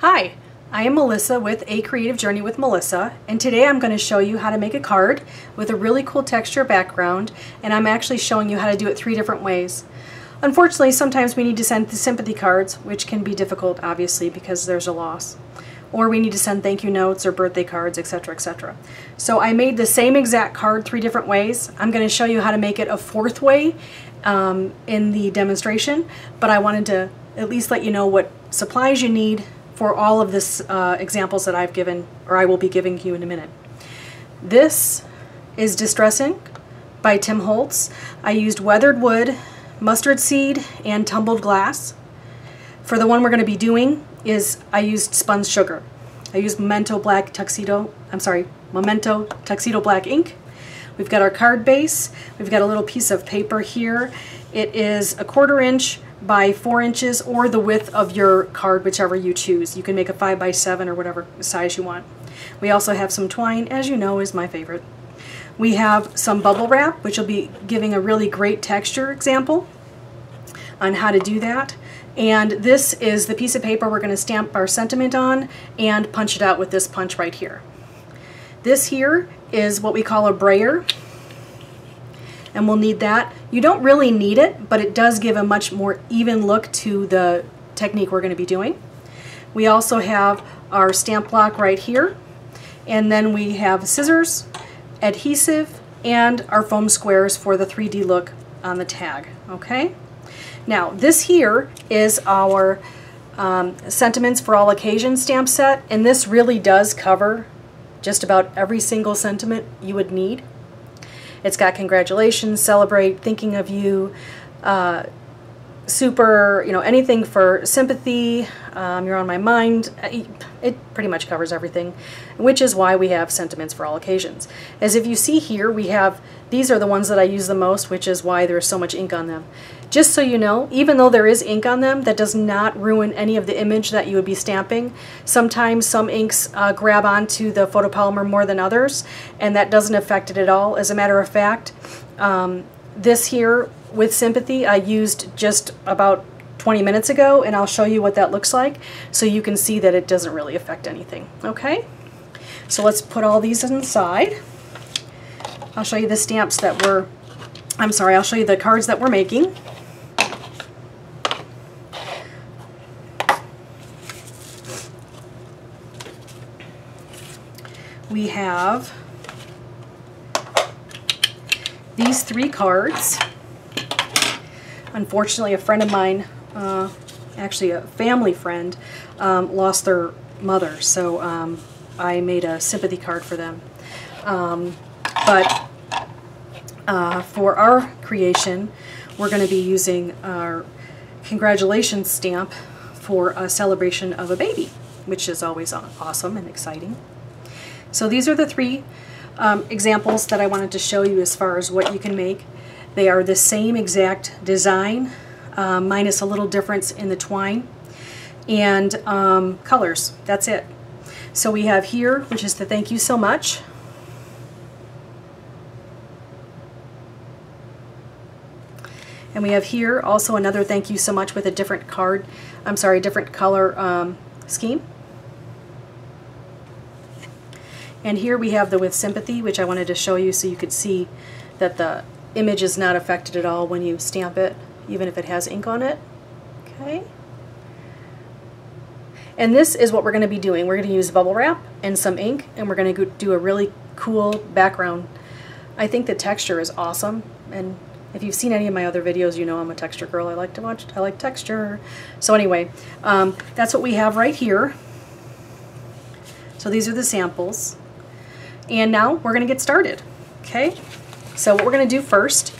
Hi, I am Melissa with A Creative Journey with Melissa, and today I'm going to show you how to make a card with a really cool texture background, and I'm actually showing you how to do it 3 different ways. Unfortunately, sometimes we need to send the sympathy cards, which can be difficult obviously because there's a loss. Or we need to send thank you notes or birthday cards, etc., etc. So I made the same exact card 3 different ways. I'm going to show you how to make it a 4th way in the demonstration, but I wanted to at least let you know what supplies you need for all of this examples that I've given, or I will be giving you in a minute. This is Distress Ink by Tim Holtz. I used weathered wood, mustard seed, and tumbled glass. For the one we're going to be doing I used spun sugar. I used Memento Tuxedo Black ink. We've got our card base. We've got a little piece of paper here. It is 1/4 inch by 4 inches, or the width of your card, whichever you choose. You can make a 5 by 7 or whatever size you want. We also have some twine, as you know is my favorite. We have some bubble wrap, which will be giving a really great texture example on how to do that. And this is the piece of paper we're going to stamp our sentiment on and punch it out with this punch right here. This here is what we call a brayer, and we'll need that. You don't really need it, but it does give a much more even look to the technique we're going to be doing. We also have our stamp block right here, and then we have scissors, adhesive, and our foam squares for the 3D look on the tag. Okay? Now this here is our Sentiments for All Occasions stamp set, and this really does cover just about every single sentiment you would need. It's got congratulations, celebrate, thinking of you, super, anything for sympathy, you're on my mind. It pretty much covers everything, which is why we have Sentiments for All Occasions. As if you see here, these are the ones that I use the most, which is why there's so much ink on them. Just so you know, even though there is ink on them, that does not ruin any of the image that you would be stamping. Sometimes some inks grab onto the photopolymer more than others, and that doesn't affect it at all. As a matter of fact, this here with Sympathy I used just about 20 minutes ago, and I'll show you what that looks like so you can see that it doesn't really affect anything. Okay? So let's put all these inside. I'll show you the stamps that I'll show you the cards that we're making. We have these 3 cards. Unfortunately, a friend of mine, actually a family friend, lost their mother, so I made a sympathy card for them. But for our creation, we're going to be using our congratulations stamp for a celebration of a baby, which is always awesome and exciting. So these are the 3 examples that I wanted to show you as far as what you can make. They are the same exact design, minus a little difference in the twine and colors. That's it. So we have here, which is the thank you so much. And we have here also another thank you so much with a different different color scheme. And here we have the with sympathy, which I wanted to show you so you could see that the image is not affected at all when you stamp it, even if it has ink on it. Okay. And this is what we're going to be doing. We're going to use bubble wrap and some ink, and we're going to do a really cool background. I think the texture is awesome, and if you've seen any of my other videos, you know I'm a texture girl. I like texture. So anyway, that's what we have right here. So these are the samples. And now we're going to get started. Okay? So what we're going to do first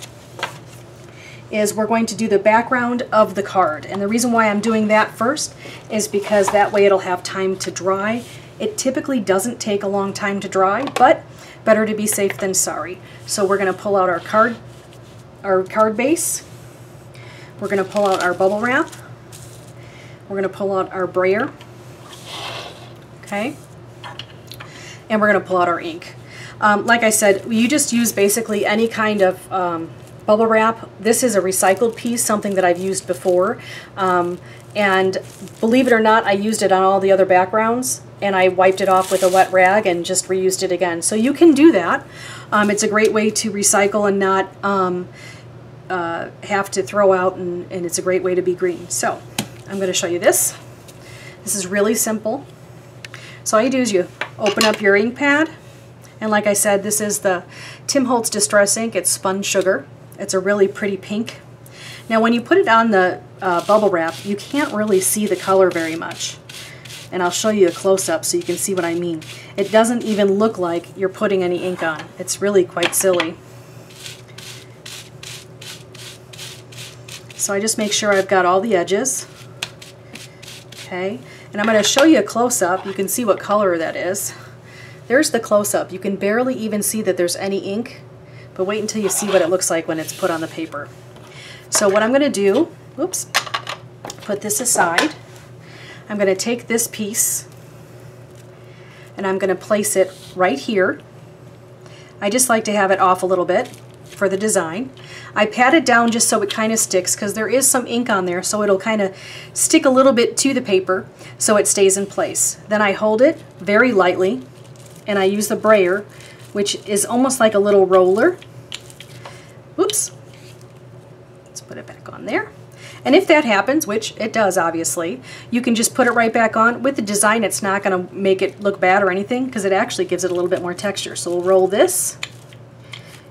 is we're going to do the background of the card. And the reason why I'm doing that first is because that way it'll have time to dry. It typically doesn't take a long time to dry, but better to be safe than sorry. So we're going to pull out our card base. We're going to pull out our bubble wrap. We're going to pull out our brayer. Okay? And we're going to pull out our ink. Like I said, you just use basically any kind of bubble wrap. This is a recycled piece, something that I've used before. And believe it or not, I used it on all the other backgrounds, and I wiped it off with a wet rag and just reused it again. So you can do that. It's a great way to recycle and not have to throw out, and it's a great way to be green. So I'm going to show you this. This is really simple. So all you do is you open up your ink pad, and like I said, this is the Tim Holtz Distress Ink. It's spun sugar. It's a really pretty pink. Now when you put it on the bubble wrap, you can't really see the color very much. And I'll show you a close-up so you can see what I mean. It doesn't even look like you're putting any ink on. It's really quite silly. So I just make sure I've got all the edges. Okay, and I'm going to show you a close-up. You can see what color that is. There's the close-up. You can barely even see that there's any ink, but wait until you see what it looks like when it's put on the paper. So what I'm going to do, oops, put this aside. I'm going to take this piece and I'm going to place it right here. I just like to have it off a little bit for the design. I pat it down just so it kind of sticks, because there is some ink on there, so it'll kind of stick a little bit to the paper so it stays in place. Then I hold it very lightly and I use the brayer, which is almost like a little roller. Oops. Let's put it back on there. And if that happens, which it does obviously, you can just put it right back on. With the design, it's not going to make it look bad or anything, because it actually gives it a little bit more texture. So we'll roll this,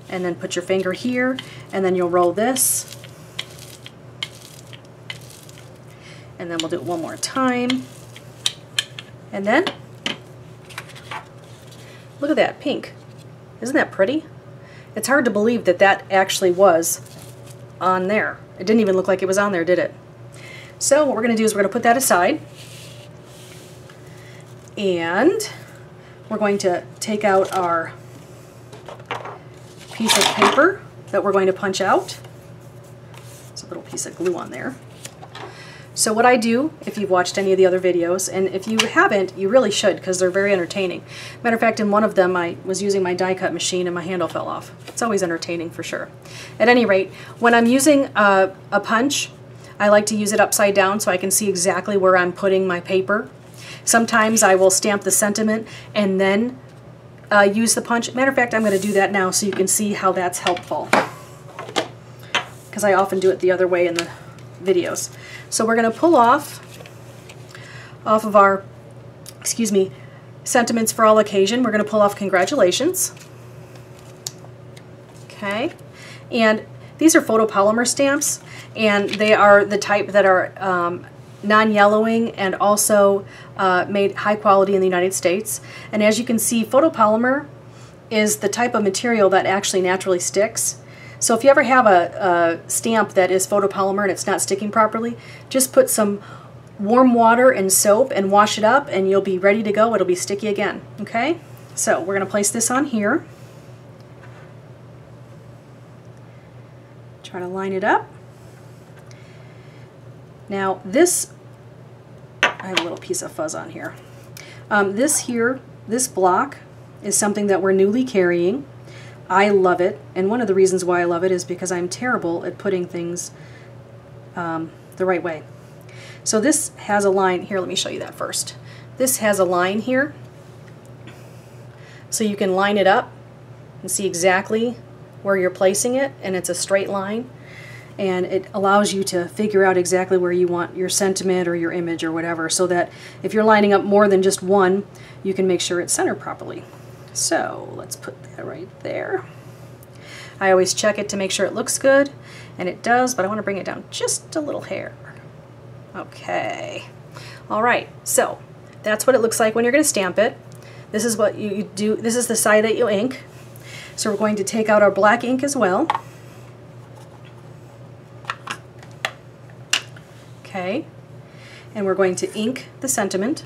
and then put your finger here, and then you'll roll this. And then we'll do it one more time. And then, look at that pink. Isn't that pretty? It's hard to believe that that actually was on there. It didn't even look like it was on there, did it? So what we're going to do is we're going to put that aside, and we're going to take out our piece of paper that we're going to punch out. There's a little piece of glue on there. So what I do, if you've watched any of the other videos, and if you haven't, you really should, because they're very entertaining. Matter of fact, in one of them I was using my die cut machine and my handle fell off. It's always entertaining for sure. At any rate, when I'm using a punch, I like to use it upside down so I can see exactly where I'm putting my paper. Sometimes I will stamp the sentiment and then use the punch. Matter of fact, I'm going to do that now so you can see how that's helpful, because I often do it the other way in the videos. So we're going to pull off of our, sentiments for all occasion. We're going to pull off congratulations. Okay, and these are photopolymer stamps, and they are the type that are non-yellowing and also made high quality in the United States. And as you can see, photopolymer is the type of material that actually naturally sticks. So if you ever have a stamp that is photopolymer and it's not sticking properly, just put some warm water and soap and wash it up, and you'll be ready to go. It'll be sticky again. Okay, so we're going to place this on here. Try to line it up. Now this, I have a little piece of fuzz on here. This block is something that we're newly carrying. I love it, and one of the reasons why I love it is because I'm terrible at putting things the right way. So this has a line here. Let me show you that first. This has a line here, so you can line it up and see exactly where you're placing it, and it's a straight line, and it allows you to figure out exactly where you want your sentiment or your image or whatever, so that if you're lining up more than just one, you can make sure it's centered properly. So let's put that right there. I always check it to make sure it looks good, and it does, but I want to bring it down just a little hair. Okay. All right, so that's what it looks like when you're going to stamp it. This is what you do. This is the side that you ink. So we're going to take out our black ink as well. Okay. And we're going to ink the sentiment.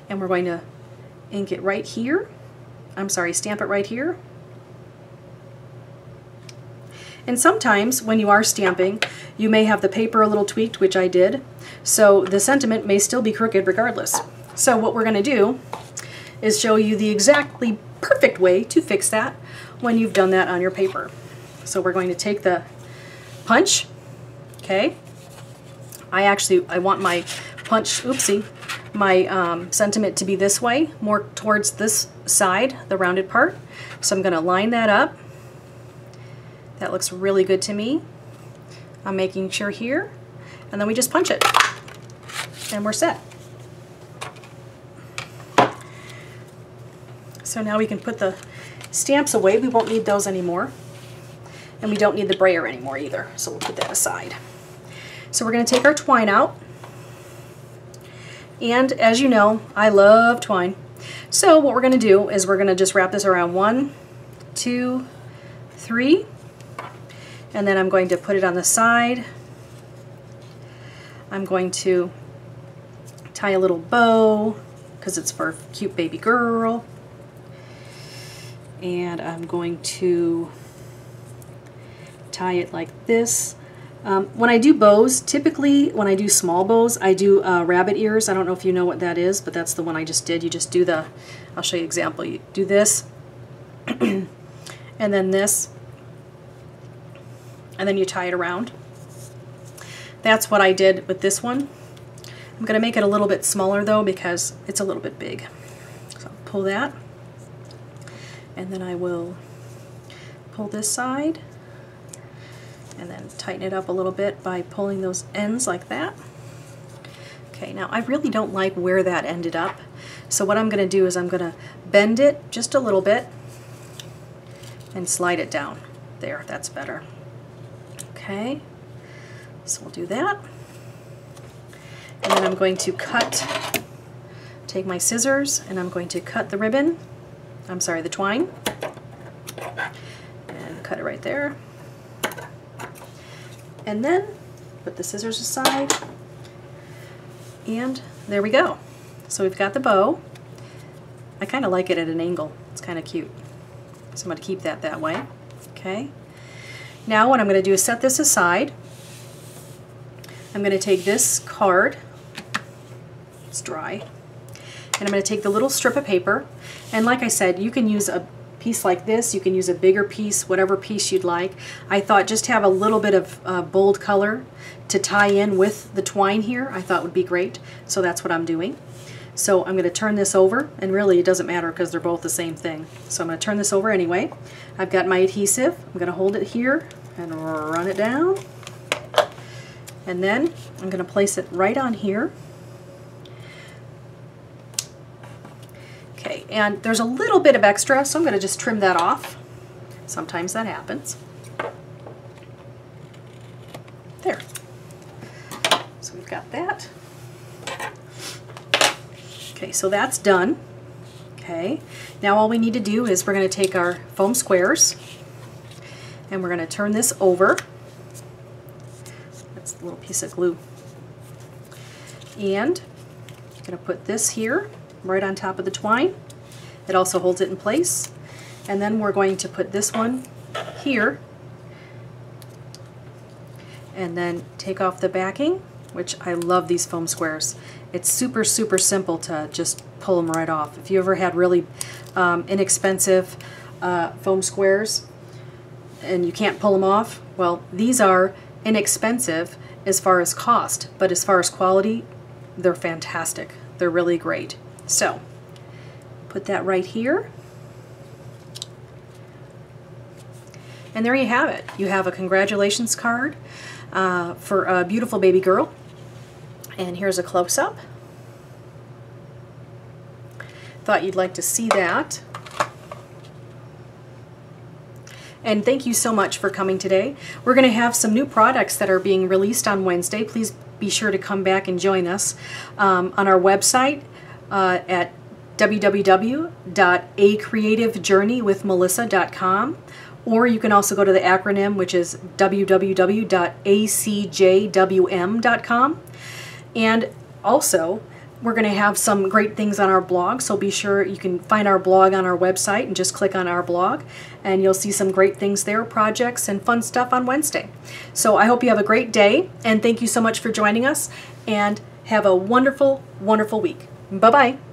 And we're going to ink it right here. I'm sorry, stamp it right here. And sometimes when you are stamping, you may have the paper a little tweaked, which I did, so the sentiment may still be crooked regardless. So what we're going to do is show you the exactly perfect way to fix that when you've done that on your paper. So we're going to take the punch, okay? I want my punch, oopsie, my sentiment to be this way, more towards this side, the rounded part. So I'm going to line that up. That looks really good to me. I'm making sure here, and then we just punch it, and we're set. So now we can put the stamps away. We won't need those anymore. And we don't need the brayer anymore either, so we'll put that aside. So we're going to take our twine out. And as you know, I love twine. So what we're going to do is we're going to just wrap this around 1, 2, 3. And then I'm going to put it on the side. I'm going to tie a little bow because it's for a cute baby girl. And I'm going to tie it like this. When I do bows, typically when I do small bows, I do rabbit ears. I don't know if you know what that is, but that's the one I just did. You just do the, I'll show you an example. You do this, and then this, and then you tie it around. That's what I did with this one. I'm going to make it a little bit smaller though because it's a little bit big. So I'll pull that, and then I will pull this side, and then tighten it up a little bit by pulling those ends like that. Okay, now I really don't like where that ended up, so what I'm going to do is I'm going to bend it just a little bit and slide it down. There, that's better. Okay, so we'll do that. And then I'm going to take my scissors, and I'm going to cut the ribbon, I'm sorry, the twine, and cut it right there. And then put the scissors aside, and there we go. So we've got the bow. I kind of like it at an angle. It's kind of cute. So I'm going to keep that way. Okay. Now what I'm going to do is set this aside. I'm going to take this card. It's dry. And I'm going to take the little strip of paper. And like I said, you can use a piece like this, you can use a bigger piece, whatever piece you'd like. I thought just have a little bit of bold color to tie in with the twine here, I thought would be great. So that's what I'm doing. So I'm going to turn this over, and really it doesn't matter because they're both the same thing. So I'm going to turn this over anyway. I've got my adhesive. I'm going to hold it here and run it down. And then I'm going to place it right on here. Okay, and there's a little bit of extra, so I'm going to just trim that off. Sometimes that happens. There. So we've got that. Okay, so that's done. Okay, now all we need to do is we're going to take our foam squares and we're going to turn this over. That's a little piece of glue. And I'm going to put this here right on top of the twine. It also holds it in place. And then we're going to put this one here and then take off the backing, which I love these foam squares. It's super, super simple to just pull them right off. If you ever had really inexpensive foam squares and you can't pull them off, well, these are inexpensive as far as cost, but as far as quality, they're fantastic. They're really great. So, put that right here. And there you have it. You have a congratulations card for a beautiful baby girl. And here's a close-up. Thought you'd like to see that. And thank you so much for coming today. We're going to have some new products that are being released on Wednesday. Please be sure to come back and join us on our website at www.acreativejourneywithmelissa.com, or you can also go to the acronym, which is www.acjwm.com. And also, we're going to have some great things on our blog, so be sure you can find our blog on our website and just click on our blog, and you'll see some great things there, projects and fun stuff on Wednesday. So I hope you have a great day, and thank you so much for joining us, and have a wonderful, wonderful week. Bye-bye.